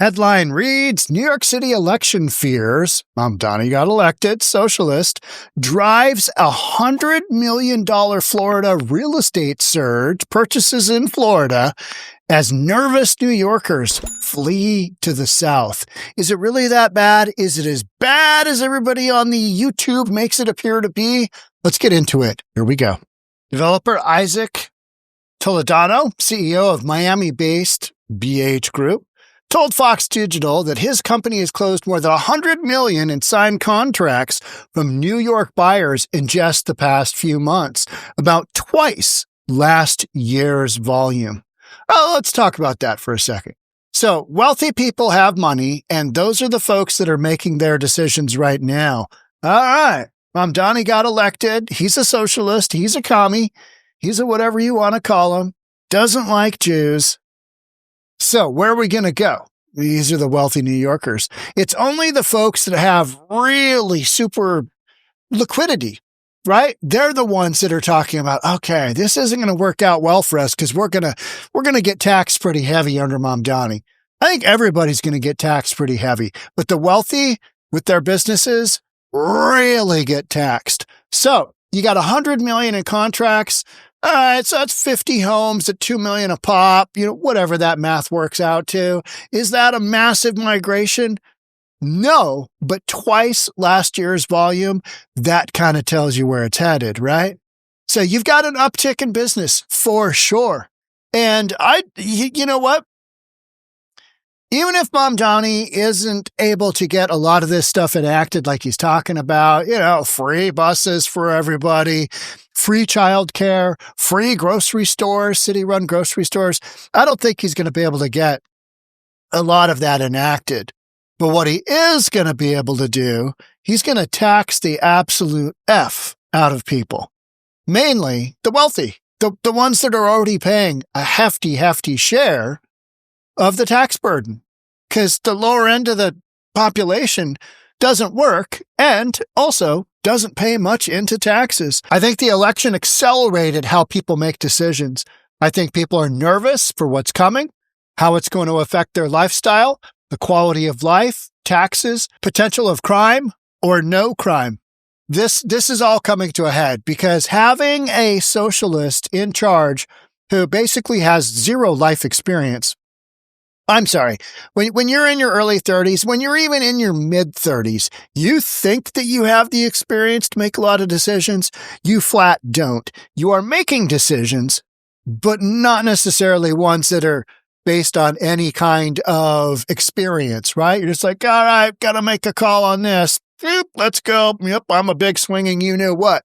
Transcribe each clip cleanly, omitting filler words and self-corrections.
Headline reads, New York City election fears, 𝗪𝗧𝗛𝗍 got elected, Socialist, drives $100 million Florida real estate surge, purchases in Florida, as nervous New Yorkers flee to the South. Is it really that bad? Is it as bad as everybody on the YouTube makes it appear to be? Let's get into it. Here we go. Developer Isaac Toledano, CEO of Miami-based BH Group, told Fox Digital that his company has closed more than $100 million in signed contracts from New York buyers in just the past few months, about twice last year's volume. Oh, let's talk about that for a second. So wealthy people have money, and those are the folks that are making their decisions right now. All right, 𝗪𝗧𝗛 got elected. He's a socialist. He's a commie. He's a whatever you want to call him. Doesn't like Jews. So where are we going to go? These are the wealthy New Yorkers. It's only the folks that have really super liquidity, right? They're the ones that are talking about, okay, this isn't going to work out well for us because we're going to get taxed pretty heavy under 𝗪𝗧𝗛. I think everybody's going to get taxed pretty heavy, but the wealthy with their businesses really get taxed. So you got $100 million in contracts. All right, so that's 50 homes at $2 million a pop, whatever that math works out to. Is that a massive migration? No, but twice last year's volume, that kind of tells you where it's headed, right? So you've got an uptick in business for sure. And you know what? Even if 𝗪𝗧𝗛 isn't able to get a lot of this stuff enacted like he's talking about, free buses for everybody, free childcare, free grocery stores, city-run grocery stores, I don't think he's going to be able to get a lot of that enacted. But what he is going to be able to do, he's going to tax the absolute F out of people, mainly the wealthy, the ones that are already paying a hefty share of the tax burden, because the lower end of the population doesn't work and also doesn't pay much into taxes. I think the election accelerated how people make decisions. I think people are nervous for what's coming, how it's going to affect their lifestyle, the quality of life, taxes, potential of crime or no crime. This is all coming to a head because having a socialist in charge who basically has zero life experience. I'm sorry, when you're in your early 30s, when you're even in your mid-30s, you think that you have the experience to make a lot of decisions. You flat don't. You are making decisions, but not necessarily ones that are based on any kind of experience, right? You're just like, all right, got to make a call on this. Yep, let's go. Yep, I'm a big swinging you-know-what.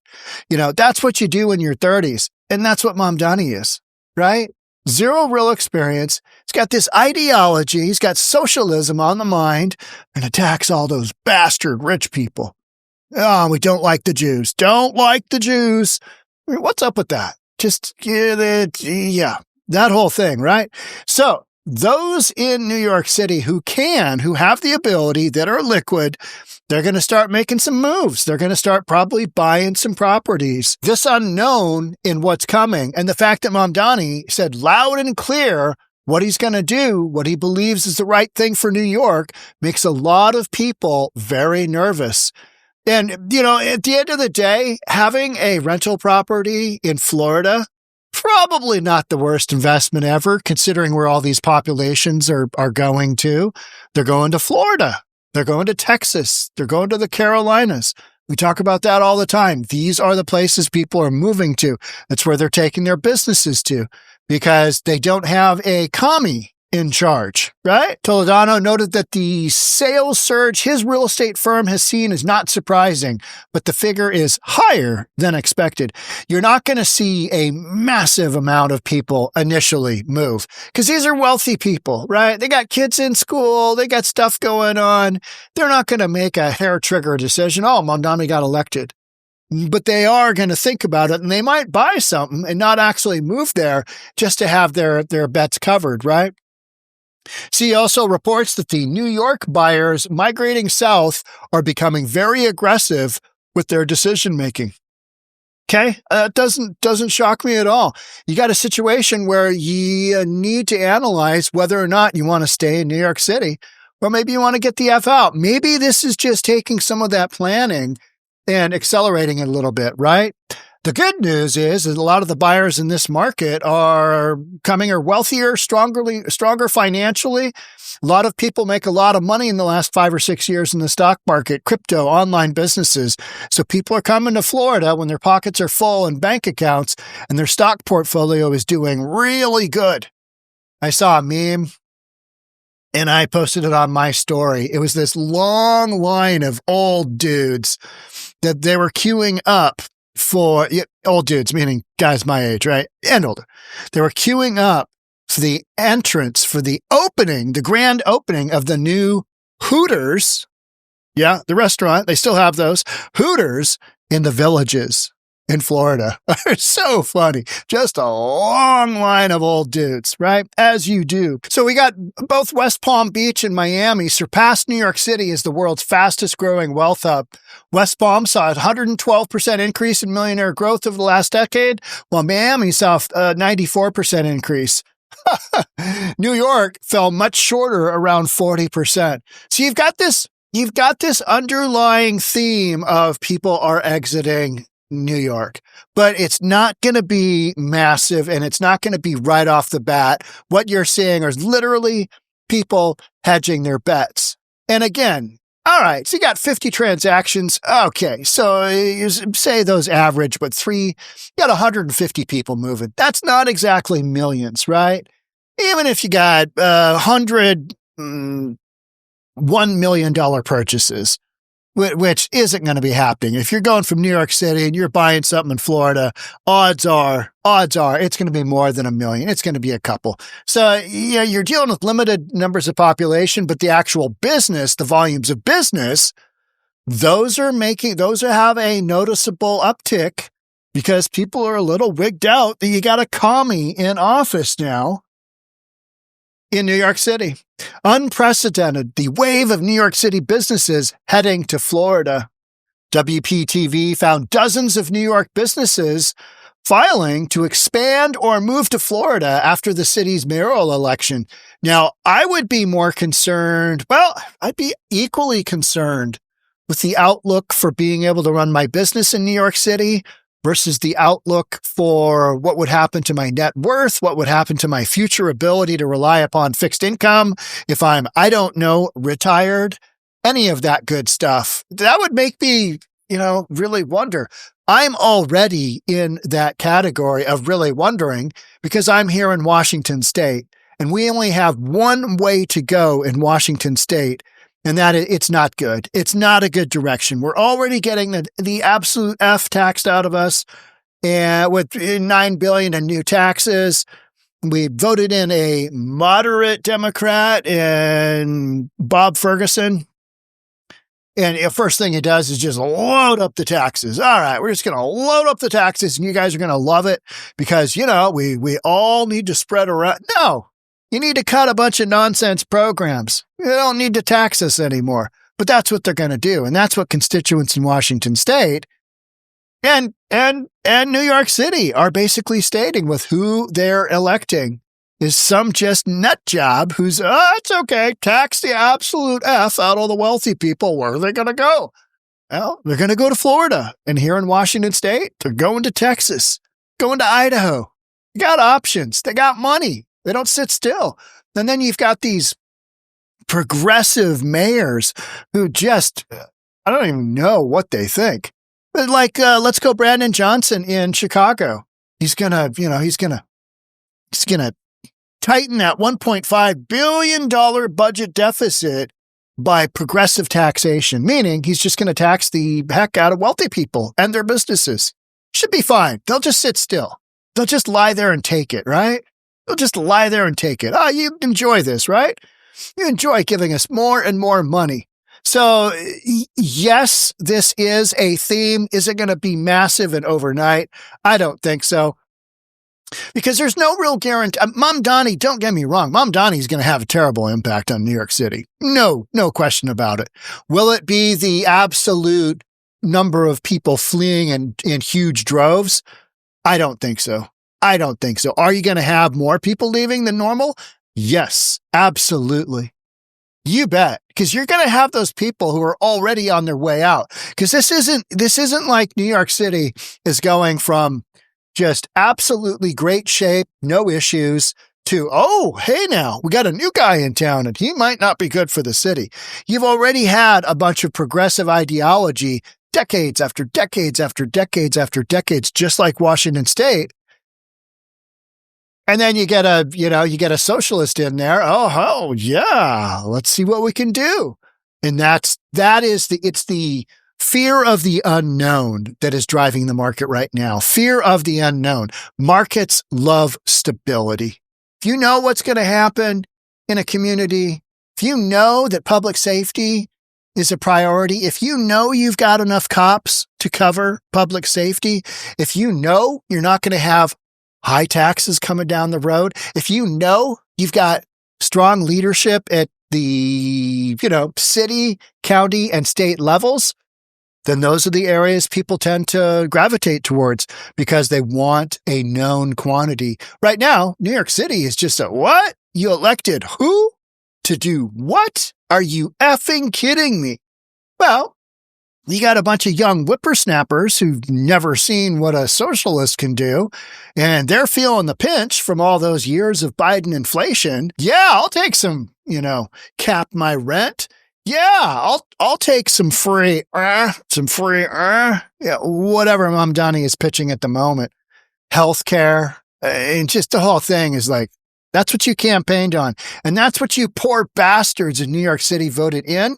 That's what you do in your 30s, and that's what 𝗪𝗧𝗛 is, right? Zero real experience. He's got this ideology. He's got socialism on the mind and attacks all those bastard rich people. Oh, we don't like the Jews. Don't like the Jews. What's up with that? Just, that whole thing, right? So those in New York City who have the ability, that are liquid, they're going to start making some moves. They're going to start probably buying some properties. This unknown in what's coming, and the fact that 𝗪𝗧𝗛 said loud and clear what he's going to do, what he believes is the right thing for New York, makes a lot of people very nervous. And, at the end of the day, having a rental property in Florida, probably not the worst investment ever, considering where all these populations are going to. They're going to Florida. They're going to Texas. They're going to the Carolinas. We talk about that all the time. These are the places people are moving to. That's where they're taking their businesses to because they don't have a commie in charge, right? Toledano noted that the sales surge his real estate firm has seen is not surprising, but the figure is higher than expected. You're not going to see a massive amount of people initially move because these are wealthy people, right? They got kids in school. They got stuff going on. They're not going to make a hair trigger decision. Oh, 𝗪𝗧𝗛 got elected. But they are going to think about it and they might buy something and not actually move there just to have their bets covered, right? He also reports that the New York buyers migrating south are becoming very aggressive with their decision-making. Okay, doesn't shock me at all. You got a situation where you need to analyze whether or not you want to stay in New York City, or maybe you want to get the F out. Maybe this is just taking some of that planning and accelerating it a little bit, right? The good news is that a lot of the buyers in this market are wealthier, stronger financially. A lot of people make a lot of money in the last 5 or 6 years in the stock market, crypto, online businesses. So people are coming to Florida when their pockets are full in bank accounts and their stock portfolio is doing really good. I saw a meme and I posted it on my story. It was this long line of old dudes that they were queuing up for old dudes, meaning guys my age, right? And older. They were queuing up for the entrance, for the grand opening of the new Hooters. Yeah, the restaurant. They still have those Hooters in the Villages in Florida. It's so funny. Just a long line of old dudes, right? As you do. So we got both West Palm Beach and Miami surpassed New York City as the world's fastest growing wealth hub. West Palm saw a 112% increase in millionaire growth over the last decade, while Miami saw a 94% increase. New York fell much shorter, around 40%. So you've got this underlying theme of people are exiting New York, but it's not going to be massive and it's not going to be right off the bat. What you're seeing is literally people hedging their bets. And again, all right, so you got 50 transactions. Okay, so you say those average, but you got 150 people moving. That's not exactly millions, right? Even if you got 100 $1 million purchases, which isn't going to be happening. If you're going from New York City and you're buying something in Florida, odds are it's going to be more than 1 million. It's going to be a couple. So yeah, you're dealing with limited numbers of population, but the actual business, the volumes of business, those have a noticeable uptick because people are a little wigged out that you got a commie in office now in New York City. Unprecedented, the wave of New York City businesses heading to Florida. WPTV found dozens of New York businesses filing to expand or move to Florida after the city's mayoral election. Now, I would be more concerned, I'd be equally concerned with the outlook for being able to run my business in New York City versus the outlook for what would happen to my net worth, what would happen to my future ability to rely upon fixed income if I'm, retired, any of that good stuff. That would make me, really wonder. I'm already in that category of really wondering because I'm here in Washington State and we only have one way to go in Washington State. And that it's not good. It's not a good direction. We're already getting the absolute F taxed out of us, and with $9 billion in new taxes. We voted in a moderate Democrat and Bob Ferguson. And the first thing he does is just load up the taxes. All right, we're just going to load up the taxes, and you guys are going to love it because, we all need to spread around. No. You need to cut a bunch of nonsense programs. You don't need to tax us anymore. But that's what they're going to do. And that's what constituents in Washington State and New York City are basically stating with who they're electing is some just nut job who's, it's okay, tax the absolute F out all the wealthy people. Where are they going to go? Well, they're going to go to Florida. And here in Washington State, they're going to Texas, going to Idaho. You got options. They got money. They don't sit still. And then you've got these progressive mayors who just, I don't even know what they think. But let's go Brandon Johnson in Chicago. He's going to tighten that $1.5 billion budget deficit by progressive taxation, meaning he's just going to tax the heck out of wealthy people and their businesses. Should be fine. They'll just sit still. They'll just lie there and take it, right? They'll just lie there and take it. You enjoy this, right? You enjoy giving us more and more money. So yes, this is a theme. Is it going to be massive and overnight? I don't think so. Because there's no real guarantee. Mamdani, don't get me wrong. Mamdani is going to have a terrible impact on New York City. No question about it. Will it be the absolute number of people fleeing in huge droves? I don't think so. I don't think so. Are you going to have more people leaving than normal? Yes, absolutely. You bet. Because you're going to have those people who are already on their way out. Because this isn't like New York City is going from just absolutely great shape, no issues, to, oh, hey now, we got a new guy in town and he might not be good for the city. You've already had a bunch of progressive ideology decades after decades after decades after decades, just like Washington State. And then you get a socialist in there. Oh, yeah, let's see what we can do. And it's the fear of the unknown that is driving the market right now. Fear of the unknown. Markets love stability. If you know what's going to happen in a community, if you know that public safety is a priority, if you know you've got enough cops to cover public safety, if you know you're not going to have high taxes coming down the road, if you know you've got strong leadership at the, city, county, and state levels, then those are the areas people tend to gravitate towards because they want a known quantity. Right now, New York City is just what? You elected who? To do what? Are you effing kidding me? Well, you got a bunch of young whippersnappers who've never seen what a socialist can do, and they're feeling the pinch from all those years of Biden inflation. Yeah, I'll take some, cap my rent. Yeah, I'll take some free, whatever Mamdani is pitching at the moment. Healthcare, and just the whole thing is like, that's what you campaigned on. And that's what you poor bastards in New York City voted in.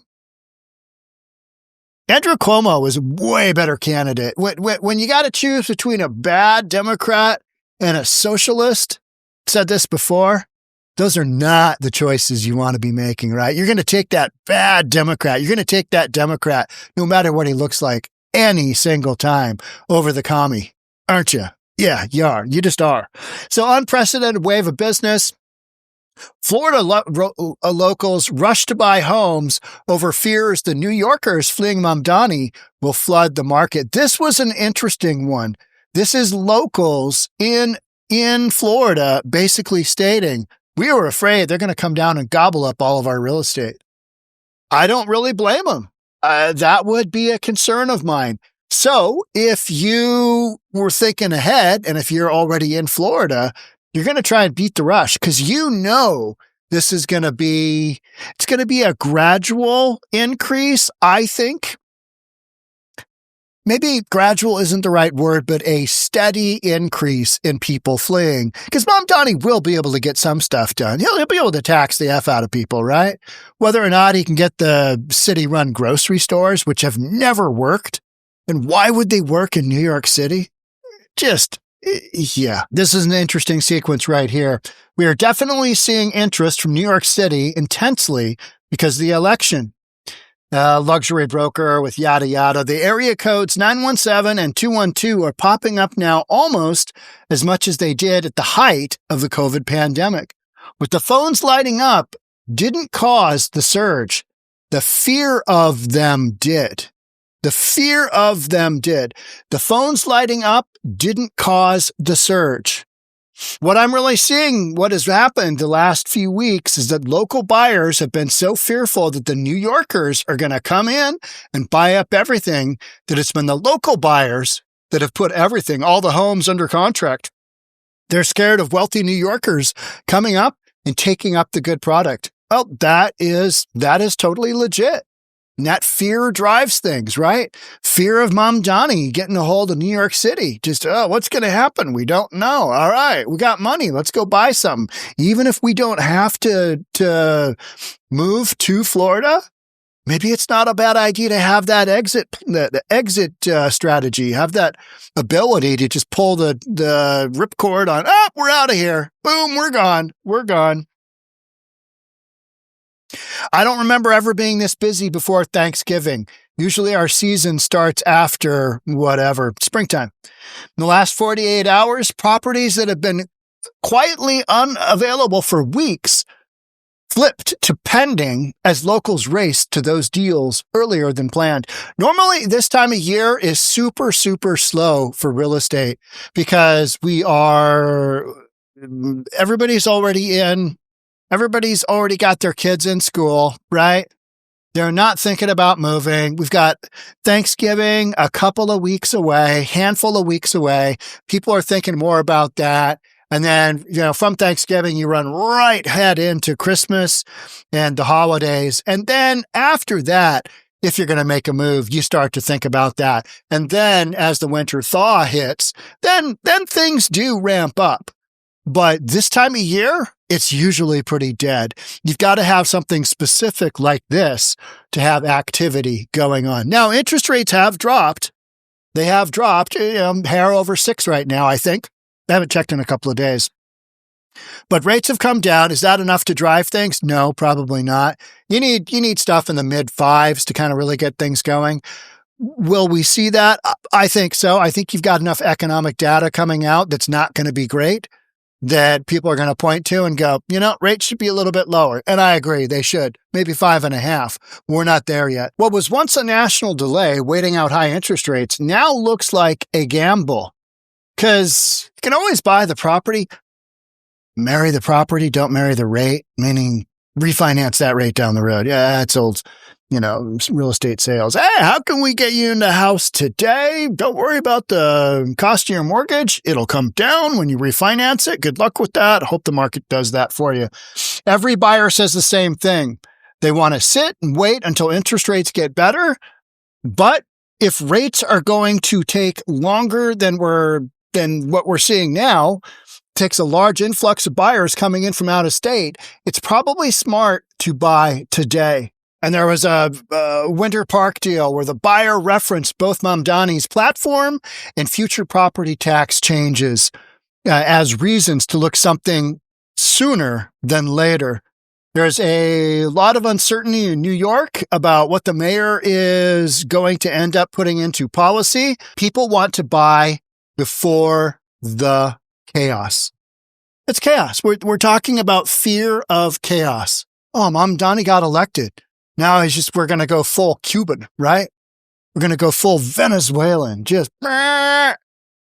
Andrew Cuomo was a way better candidate. When you got to choose between a bad Democrat and a socialist, said this before, those are not the choices you want to be making, right? You're going to take that bad Democrat. You're going to take that Democrat, no matter what he looks like, any single time over the commie, aren't you? Yeah, you are. You just are. So unprecedented wave of business. Florida locals rush to buy homes over fears the New Yorkers fleeing Mamdani will flood the market. This was an interesting one. This is locals in Florida basically stating, we were afraid they're going to come down and gobble up all of our real estate. I don't really blame them. That would be a concern of mine. So if you were thinking ahead, and if you're already in Florida, you're going to try and beat the rush because this is going to be a gradual increase, I think. Maybe gradual isn't the right word, but a steady increase in people fleeing. Because Mamdani will be able to get some stuff done. He'll be able to tax the F out of people, right? Whether or not he can get the city-run grocery stores, which have never worked. And why would they work in New York City? Yeah, this is an interesting sequence right here. We are definitely seeing interest from New York City intensely because of the election. Luxury broker with yada yada. The area codes 917 and 212 are popping up now almost as much as they did at the height of the COVID pandemic. With the phones lighting up didn't cause the surge. The fear of them did. The fear of them did. The phones lighting up didn't cause the surge. What I'm really seeing, what has happened the last few weeks, is that local buyers have been so fearful that the New Yorkers are going to come in and buy up everything, that it's been the local buyers that have put everything, all the homes under contract. They're scared of wealthy New Yorkers coming up and taking up the good product. Well, that is totally legit. And that fear drives things, right? Fear of Mamdani getting a hold of New York City. Just, what's going to happen? We don't know. All right, we got money. Let's go buy something. Even if we don't have to move to Florida, maybe it's not a bad idea to have that the exit strategy, have that ability to just pull the ripcord on, we're out of here. Boom, we're gone. We're gone. I don't remember ever being this busy before Thanksgiving. Usually our season starts after springtime. In the last 48 hours, properties that have been quietly unavailable for weeks flipped to pending as locals raced to those deals earlier than planned. Normally, this time of year is super, super slow for real estate because everybody's already got their kids in school, right? They're not thinking about moving. We've got Thanksgiving a couple of weeks away, handful of weeks away. People are thinking more about that. And then, from Thanksgiving, you run right head into Christmas and the holidays. And then after that, if you're going to make a move, you start to think about that. And then as the winter thaw hits, then things do ramp up. But this time of year, it's usually pretty dead. You've got to have something specific like this to have activity going on. Now, interest rates have dropped. They have dropped, hair over 6 right now, I think. I haven't checked in a couple of days. But rates have come down. Is that enough to drive things? No, probably not. You need stuff in the mid-5s to kind of really get things going. Will we see that? I think so. I think you've got enough economic data coming out that's not going to be great that people are going to point to and go, rates should be a little bit lower. And I agree, they should. Maybe 5.5. We're not there yet. What was once a national delay, waiting out high interest rates, now looks like a gamble. Because you can always buy the property, marry the property, don't marry the rate, meaning refinance that rate down the road. Yeah, that's old, real estate sales. Hey, how can we get you in the house today? Don't worry about the cost of your mortgage. It'll come down when you refinance it. Good luck with that. I hope the market does that for you. Every buyer says the same thing. They want to sit and wait until interest rates get better. But if rates are going to take longer than what we're seeing now, takes a large influx of buyers coming in from out of state, it's probably smart to buy today. And there was a Winter Park deal where the buyer referenced both Mamdani's platform and future property tax changes as reasons to look something sooner than later. There's a lot of uncertainty in New York about what the mayor is going to end up putting into policy. People want to buy before the chaos. It's chaos. We're talking about fear of chaos. Oh, Mamdani got elected. Now we're going to go full Cuban, right? We're going to go full Venezuelan.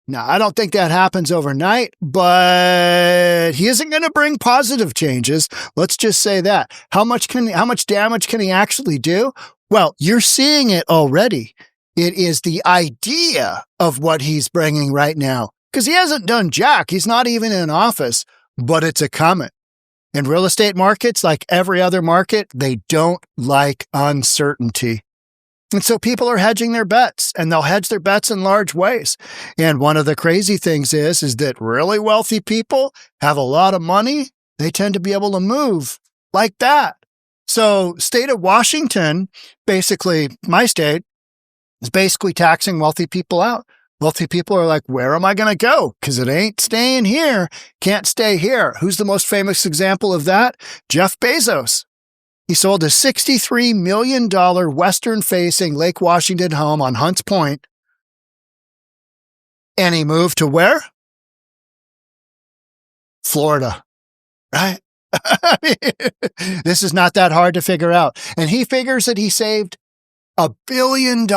No, I don't think that happens overnight, but he isn't going to bring positive changes. Let's just say that. How much damage can he actually do? Well, you're seeing it already. It is the idea of what he's bringing right now, because he hasn't done jack. He's not even in office, but it's a coming. In real estate markets, like every other market, they don't like uncertainty. And so people are hedging their bets, and they'll hedge their bets in large ways. And one of the crazy things is that really wealthy people have a lot of money. They tend to be able to move like that. So state of Washington, basically my state, is basically taxing wealthy people out. Wealthy people are like, where am I going to go? Because it ain't staying here. Can't stay here. Who's the most famous example of that? Jeff Bezos. He sold a $63 million western-facing Lake Washington home on Hunts Point. And he moved to where? Florida, right? This is not that hard to figure out. And he figures that he saved $1 billion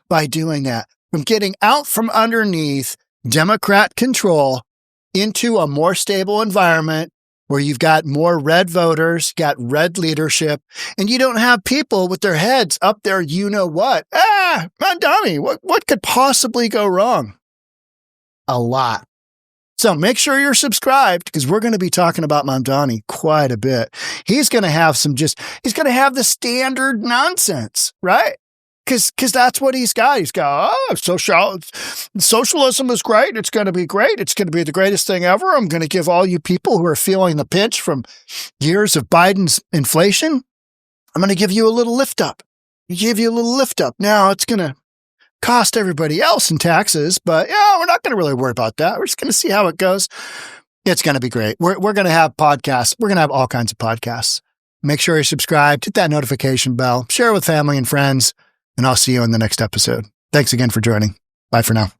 by doing that, from getting out from underneath Democrat control into a more stable environment where you've got more red voters, got red leadership, and you don't have people with their heads up there, what? Mamdani, what could possibly go wrong? A lot. So make sure you're subscribed, because we're going to be talking about Mamdani quite a bit. He's going to have he's going to have the standard nonsense, right? Because that's what he's got. He's got, socialism is great. It's going to be great. It's going to be the greatest thing ever. I'm going to give all you people who are feeling the pinch from years of Biden's inflation, I'm going to give you a little lift up. Now it's going to cost everybody else in taxes, but we're not going to really worry about that. We're just going to see how it goes. It's going to be great. We're going to have podcasts. We're going to have all kinds of podcasts. Make sure you're subscribed, hit that notification bell, share with family and friends, and I'll see you in the next episode. Thanks again for joining. Bye for now.